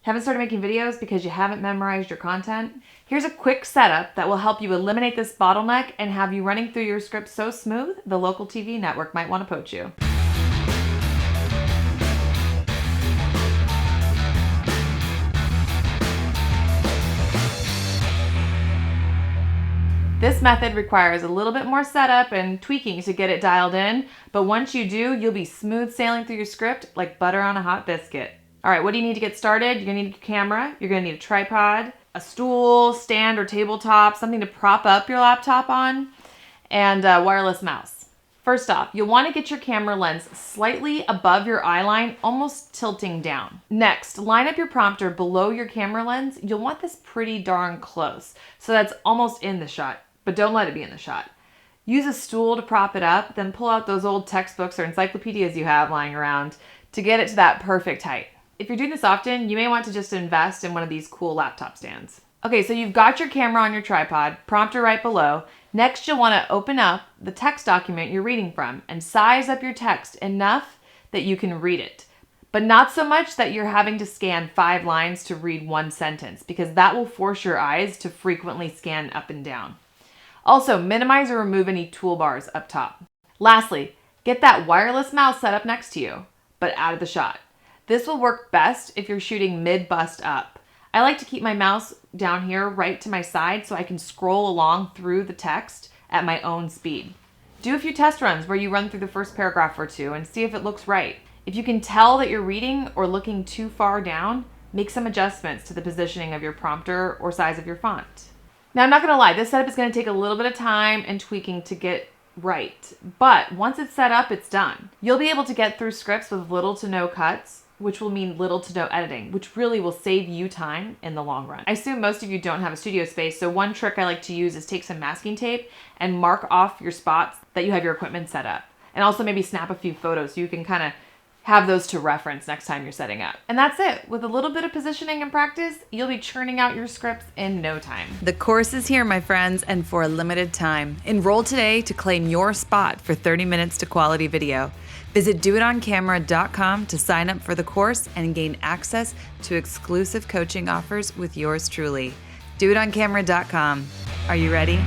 Haven't started making videos because you haven't memorized your content? Here's a quick setup that will help you eliminate this bottleneck and have you running through your script so smooth, the local TV network might want to poach you. This method requires a little bit more setup and tweaking to get it dialed in, but once you do, you'll be smooth sailing through your script like butter on a hot biscuit. All right, what do you need to get started? You're gonna need a camera, you're gonna need a tripod, a stool, stand or tabletop, something to prop up your laptop on, and a wireless mouse. First off, you'll want to get your camera lens slightly above your eye line, almost tilting down. Next, line up your prompter below your camera lens. You'll want this pretty darn close, so that's almost in the shot, but don't let it be in the shot. Use a stool to prop it up, then pull out those old textbooks or encyclopedias you have lying around to get it to that perfect height. If you're doing this often, you may want to just invest in one of these cool laptop stands. Okay, so you've got your camera on your tripod, prompter right below. Next, you'll want to open up the text document you're reading from and size up your text enough that you can read it, but not so much that you're having to scan 5 lines to read 1 sentence, because that will force your eyes to frequently scan up and down. Also, minimize or remove any toolbars up top. Lastly, get that wireless mouse set up next to you, but out of the shot. This will work best if you're shooting mid-bust up. I like to keep my mouse down here right to my side so I can scroll along through the text at my own speed. Do a few test runs where you run through the first paragraph or two and see if it looks right. If you can tell that you're reading or looking too far down, make some adjustments to the positioning of your prompter or size of your font. Now, I'm not gonna lie, this setup is gonna take a little bit of time and tweaking to get right, but once it's set up, it's done. You'll be able to get through scripts with little to no cuts, which will mean little to no editing, which really will save you time in the long run. I assume most of you don't have a studio space, so one trick I like to use is take some masking tape and mark off your spots that you have your equipment set up. And also maybe snap a few photos so you can kind of have those to reference next time you're setting up. And that's it. With a little bit of positioning and practice, you'll be churning out your scripts in no time. The course is here, my friends, and for a limited time. Enroll today to claim your spot for 30 minutes to quality video. Visit doitoncamera.com to sign up for the course and gain access to exclusive coaching offers with yours truly. doitoncamera.com. Are you ready?